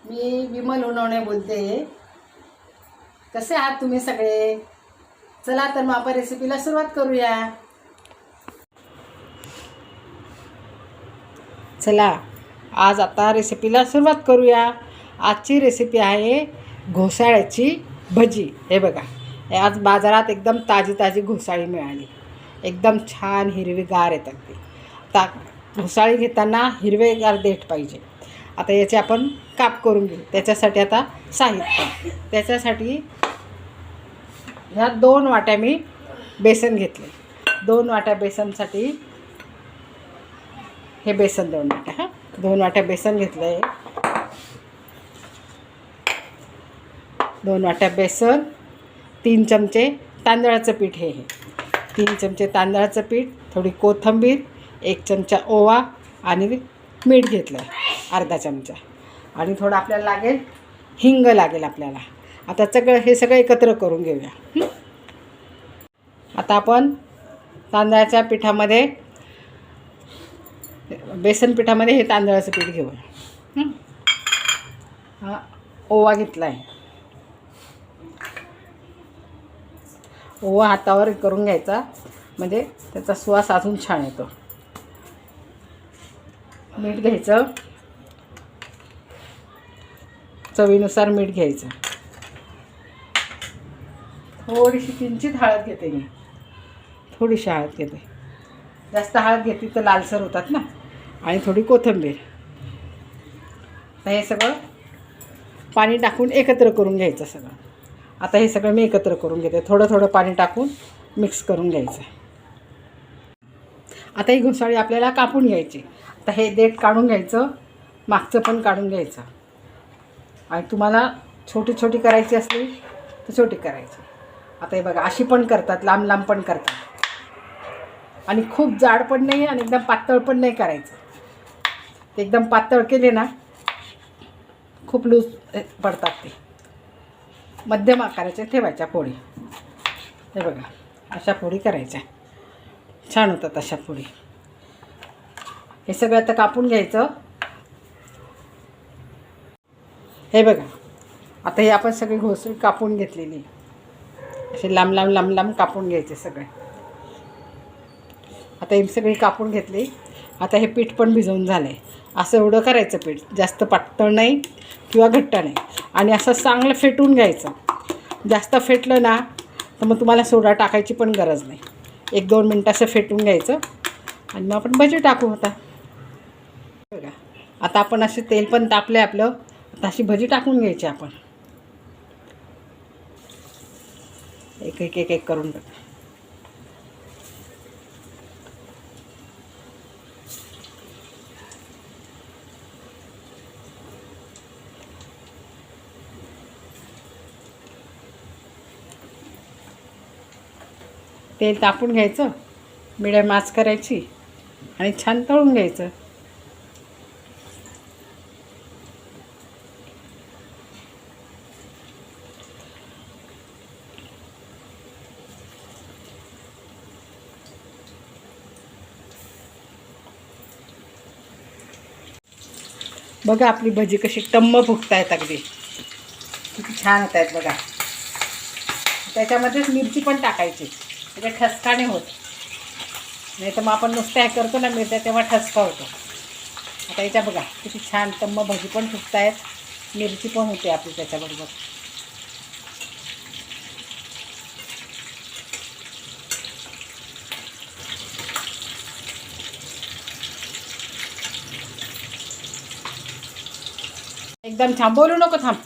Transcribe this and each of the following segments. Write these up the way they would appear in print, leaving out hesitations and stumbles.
मी विमल उनवणे बोलते. कसे आहात तुम्ही सगळे? चला तर मग आपण रेसिपीला सुरुवात करूया. चला आज आता रेसिपीला सुरुवात करूया. आजची रेसिपी आहे घोसाळ्याची भजी. हे बघा, आज बाजारात एकदम ताजी ताजी घोसाळी मिळाली. एकदम छान हिरवीगार येतात ती. आता घोसाळी घेताना हिरवेगार देठ पाहिजे. आता याचे आपण काप करून घेऊ. त्याच्यासाठी आता साहित्य, त्याच्यासाठी ह्या 2 वाट्या मी बेसन घेतले. 2 वाट्या बेसनसाठी हे बेसन 2 वाट्या 2 वाट्या बेसन घेतलं आहे. 2 वाट्या बेसन, 3 चमचे तांदळाचं पीठ. हे 3 चमचे तांदळाचं पीठ, थोडी कोथिंबीर, 1 चमचा ओवा आणि मीठ घेतलं आहे अर्धा चमचा. आणि थोडं आपल्याला लागेल हिंग लागेल आपल्याला. आता हे सगळं एकत्र करून घेऊया. आता आपण तांदळाच्या पिठामध्ये, बेसन पिठामध्ये हे तांदळाचं पीठ घेऊया. हा ओवा घेतला आहे. ओवा हातावर करून घ्यायचा, म्हणजे त्याचा सुवास अजून छान येतो. मीठ घ्यायचं, चवीनुसार मीठ घ्यायचं. थोडीशी किंचित हळद घेते मी, थोडीशी हळद घेते. जास्त हळद घेतली तर लालसर होतात ना. आणि थोडी कोथिंबीर. तर हे सगळं पाणी टाकून एकत्र करून घ्यायचं सगळं. आता हे सगळं मी एकत्र करून घेते. थोडं थोडं पाणी टाकून मिक्स करून घ्यायचं. आता ही घोसाळी आपल्याला कापून घ्यायची. आता हे देठ काढून घ्यायचं, मागचं पण काढून घ्यायचं. आणि तुम्हाला छोटी छोटी करायची असली तर छोटी करायची. आता हे बघा, अशी पण करतात, लांब लांब पण करतात. आणि खूप जाड पण नाही आणि एकदम पातळ पण नाही करायचं. ते एकदम पातळ केले ना खूप लूज पडतात. ते मध्यम आकाराच्या ठेवायच्या पोळी. हे बघा, अशा पोळी करायच्या, छान होतात अशा पोळी. हे सगळं आता कापून घ्यायचं. हे बघा, आता हे आपण सगळी घोसाळी कापून घेतलेली. असे लांब लांब लांब लांब कापून घ्यायचे सगळे. आता ही सगळी कापून घेतली. आता हे पीठ पण भिजवून झालं आहे. असं एवढं करायचं पीठ, जास्त पातळ नाही किंवा घट्ट नाही. आणि असं चांगलं फेटून घ्यायचं. जास्त फेटलं ना तर मग तुम्हाला सोडा टाकायची पण गरज नाही. 1-2 मिनटं असं फेटून घ्यायचं आणि मग आपण भजी टाकू. आता बघा, आता आपण असे तेल पण तापले आपलं. आता अशी भजी टाकून घ्यायची आपण. एक एक एक एक करून बघा. तेल तापून घ्यायचं, मिडियम आच करायची आणि छान तळून घ्यायचं. बघा आपली भजी कशी टम्म फुगतायत, अगदी किती छान होत आहेत बघा. त्याच्यामध्येच मिरची पण टाकायची, म्हणजे ठसका नाही होत. नाही तर मग आपण नुसतं हे करतो ना मिरच्या, तेव्हा ठसका होतो. आता याच्या बघा किती छान टम्म भजी पण फुगतायत, मिरची पण होते आपली त्याच्याबरोबर. एकदम छान, बोलू नको, थांब.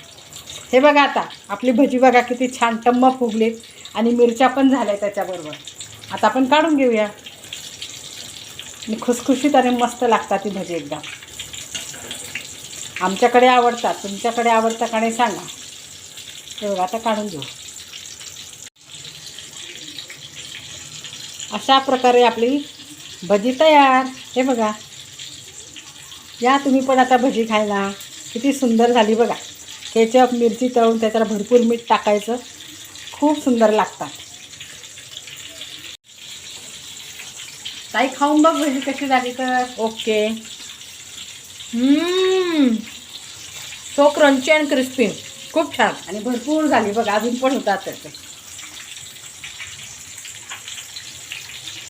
हे बघा, आता आपली भजी बघा किती छान टम्म फुगलीत आणि मिरच्या पण झाल्या त्याच्याबरोबर. आता आपण काढून घेऊया. आणि खुसखुशीत आणि मस्त लागतात ती भजी एकदम. आमच्याकडे आवडतात, तुमच्याकडे आवडतं का नाही सांगा. हे बघा, आता काढून घेऊ. अशा प्रकारे आपली भजी तयार. हे बघा, या तुम्ही पण आता भजी खायला. किती सुंदर झाली बघा. केचप, मिरची तळून त्याच्याला भरपूर मीठ टाकायचं, खूप सुंदर लागतात. ताई खाऊन बघ भजी कशी झाली तर. Okay. So crunchy and crispy. खूप छान. आणि भरपूर झाली बघ, अजून पण होतात त्याचे.